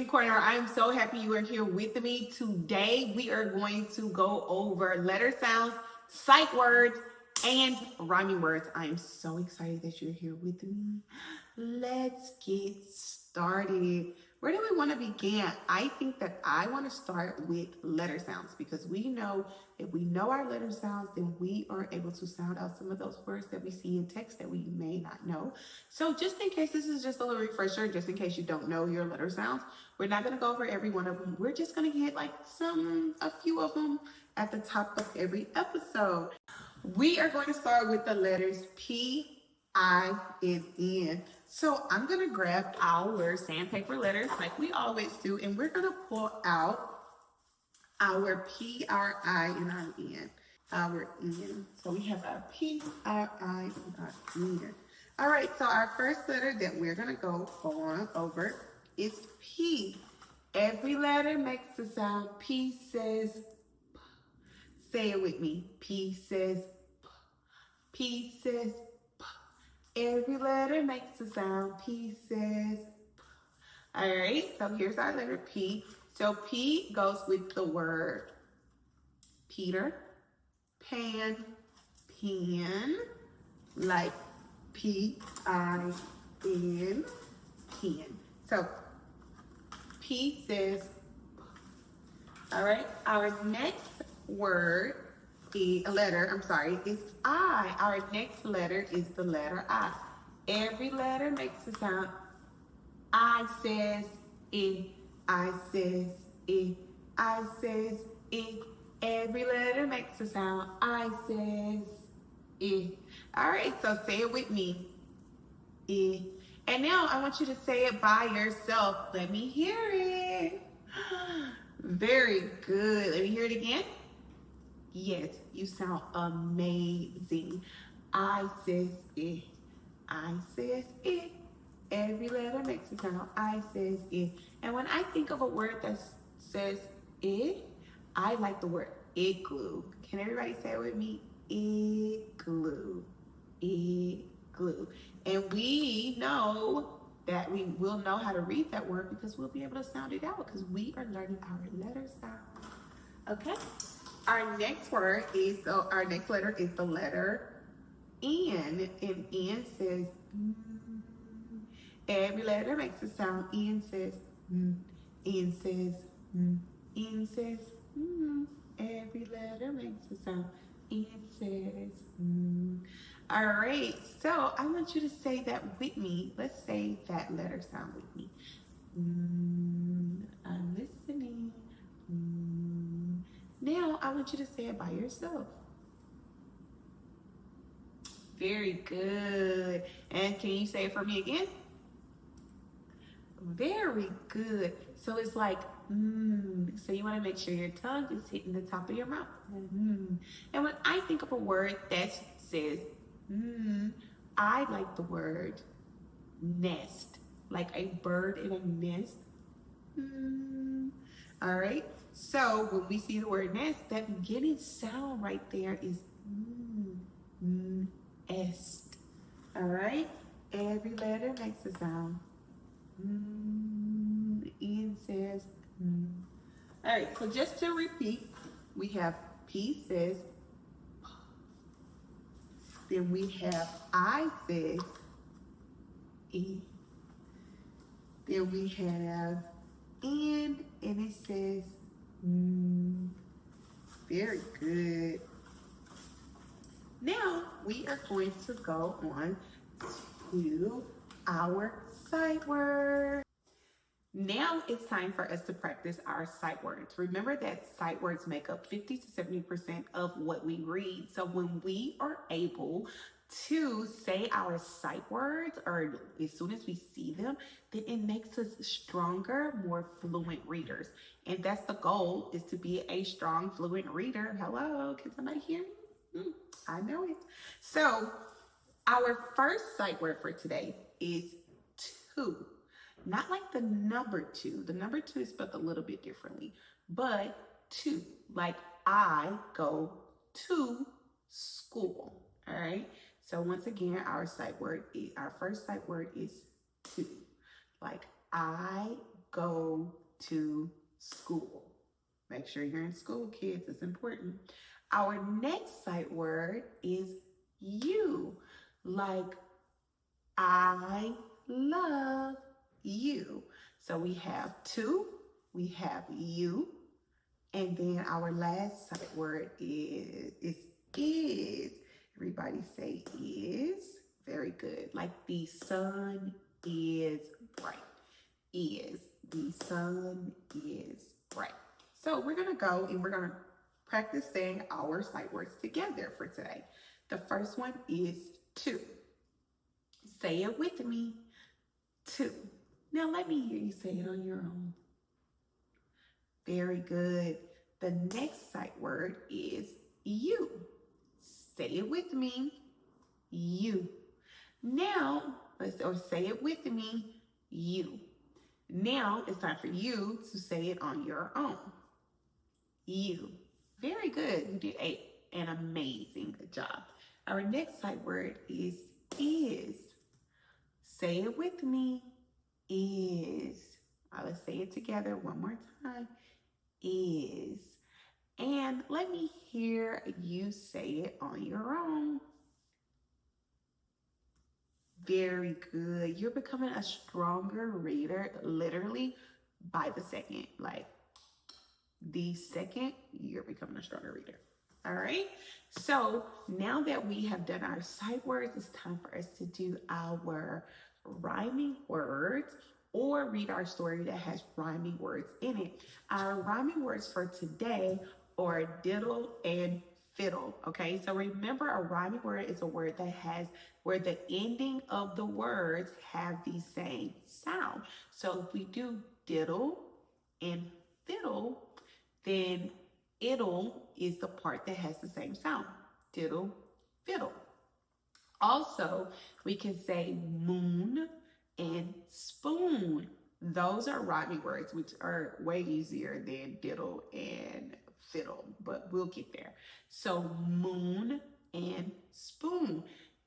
Corner. I'm so happy you are here with me. Today we are going to go over letter sounds, sight words, and rhyming words. I am so excited that you're here with me. Let's get started. Where do we want to begin? I think that I want to start with letter sounds because we know if we know our letter sounds, then we are able to sound out some of those words that we see in text that we may not know. So just in case this is just a little refresher, just in case you don't know your letter sounds, we're not going to go over every one of them. We're just going to get like a few of them at the top of every episode. We are going to start with the letters P, I, and N. So I'm going to grab our sandpaper letters like we always do, and we're going to pull out our P, our I, and our N. Our N. So we have our P, our I, and our N. All right, so our first letter that we're going to go on over is P. Every letter makes the sound P says P. Say it with me. P says P. P says P. Every letter makes the sound P says P. All right, so here's our letter P. So P goes with the word Peter, pan, pen, like P-I-N, pen. So P says P. All right, our next word is I. Our next letter is the letter I. Every letter makes the sound I says I. I says I. I says I. Every letter makes the sound I says I. All right, so say it with me. I. And now I want you to say it by yourself. Let me hear it. Very good. Let me hear it again. Yes, you sound amazing. I says it. I says it. Every letter makes a sound. I says it. And when I think of a word that says it, I like the word igloo. Can everybody say it with me? Igloo. Igloo. And we know that we will know how to read that word because we'll be able to sound it out because we are learning our letter sound. Okay? Our next letter is the letter N, and N says every letter makes a sound. N says N says N says every letter makes a sound. N says All right, so I want you to say that with me. Let's say that letter sound with me. I'm listening. Now, I want you to say it by yourself. Very good. And can you say it for me again? Very good. So it's like, So you want to make sure your tongue is hitting the top of your mouth. And when I think of a word that says, I like the word nest, like a bird in a nest. All right. So when we see the word nest, that beginning sound right there is est. All right. Every letter makes a sound. N says. All right. So just to repeat, we have P says. Then we have I says. E. Then we have N, and it says very good. Now we are going to go on to our sight word. Now it's time for us to practice our sight words. Remember that sight words make up 50 to 70% of what we read. So when we are able to say our sight words, or as soon as we see them, then it makes us stronger, more fluent readers. And that's the goal, is to be a strong, fluent reader. Hello, can somebody hear me? I know it. So our first sight word for today is two. Not like the number two. The number two is spelled a little bit differently, but two, like I go to school. All right. So once again, our first sight word is two. Like I go to school. Make sure you're in school, kids. It's important. Our next sight word is you. Like, I love you. So we have to, we have you, and then our last sight word is. Everybody say is. Very good. Like the sun is bright. Is. The sun is bright. So we're going to go and we're going to practice saying our sight words together for today. The first one is to. Say it with me. To. Now let me hear you say it on your own. Very good. The next sight word is you. Say it with me. You. Now, or say it with me. You. Now it's time for you to say it on your own. You. Very good. You did an amazing job. Our next sight word is. Say it with me. Is. Let's say it together one more time. Is. And let me hear you say it on your own. Very good. You're becoming a stronger reader literally by the second. Like the second you're becoming a stronger reader. All right. So now that we have done our sight words, it's time for us to do our rhyming words or read our story that has rhyming words in it. Our rhyming words for today are diddle and fiddle. Okay, so remember, a rhyming word is a word that has where the ending of the words have the same sound. So if we do diddle and fiddle, then it'll is the part that has the same sound. Diddle, fiddle. Also, we can say moon and spoon. Those are rhyming words, which are way easier than diddle and fiddle, but we'll get there. So moon and spoon,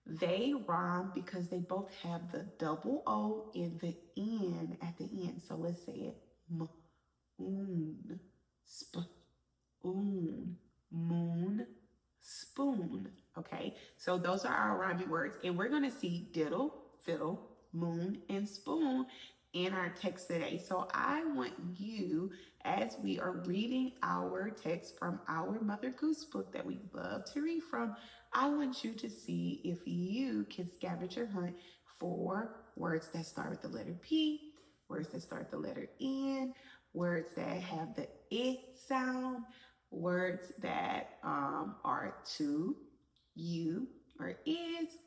they rhyme because they both have the double O in the N at the end. So let's say it. Moon, spoon, moon, spoon. Okay, so those are our rhyming words, and we're going to see diddle, fiddle, moon, and spoon in our text today. So I want you, as we are reading our text from our Mother Goose book that we love to read from, I want you to see if you can scavenger hunt for words that start with the letter P, words that start with the letter N, words that have the I sound, words that are to, you, or is,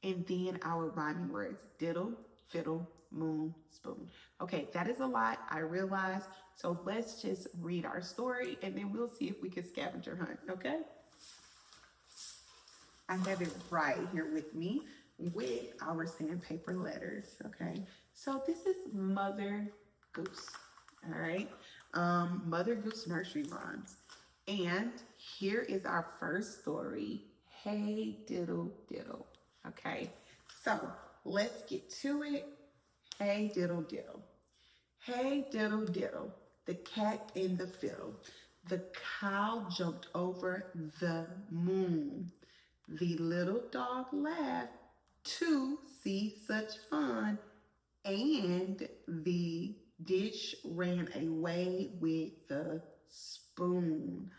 and then our rhyming words, diddle, fiddle, moon, spoon. Okay, that is a lot, I realize. So let's just read our story and then we'll see if we can scavenger hunt, okay? I have it right here with me with our sandpaper letters, okay? So this is Mother Goose, all right? Mother Goose Nursery Rhymes. And here is our first story, Hey Diddle Diddle, okay? So let's get to it. Hey diddle diddle. Hey diddle diddle, the cat in the fiddle. The cow jumped over the moon. The little dog laughed to see such fun, and the dish ran away with the spoon.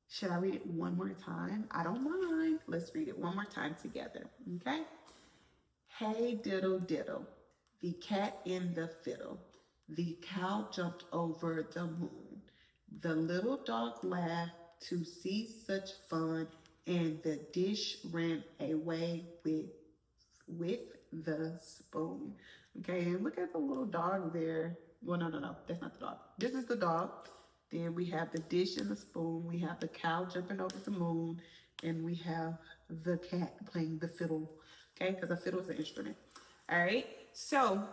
Should I read it one more time? I don't mind. Let's read it one more time together, okay? Hey diddle diddle, the cat in the fiddle. The cow jumped over the moon. The little dog laughed to see such fun, and the dish ran away with the spoon. Okay, and look at the little dog there. Well, no, that's not the dog. This is the dog. Then we have the dish and the spoon. We have the cow jumping over the moon, and we have the cat playing the fiddle. Okay, because a fiddle is an instrument. All right, so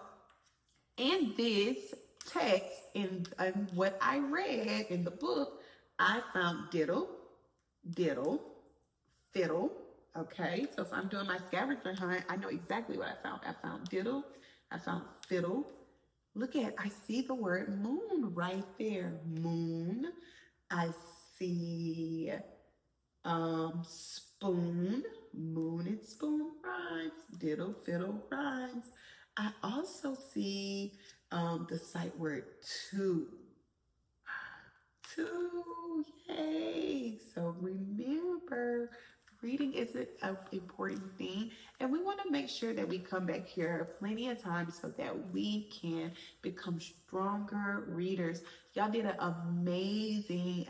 in this text, in what I read in the book, I found diddle, diddle, fiddle. Okay, so if I'm doing my scavenger hunt, I know exactly what I found. I found diddle, I found fiddle, Look at, I see the word moon right there. Moon. I see spoon. Moon and spoon rhymes. Diddle fiddle rhymes. I also see the sight word two. Two, yay! So remember, reading is an important thing, and we want to make sure that we come back here plenty of times so that we can become stronger readers. Y'all did an amazing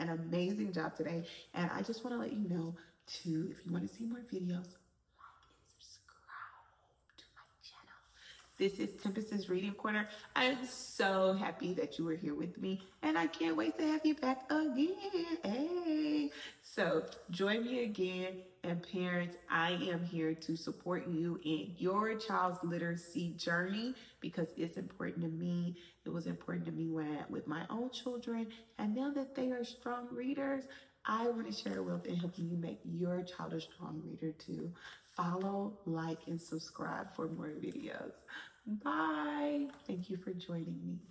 job today, and I just want to let you know to, if you want to see more videos, like and subscribe to my channel. This is Tempest's Reading Corner. I am so happy that you were here with me, and I can't wait to have you back again. Hey! So join me again, and parents, I am here to support you in your child's literacy journey because it's important to me. It was important to me with my own children, and now that they are strong readers, I want to share a wealth in helping you make your child a strong reader too. Follow, like, and subscribe for more videos. Bye. Thank you for joining me.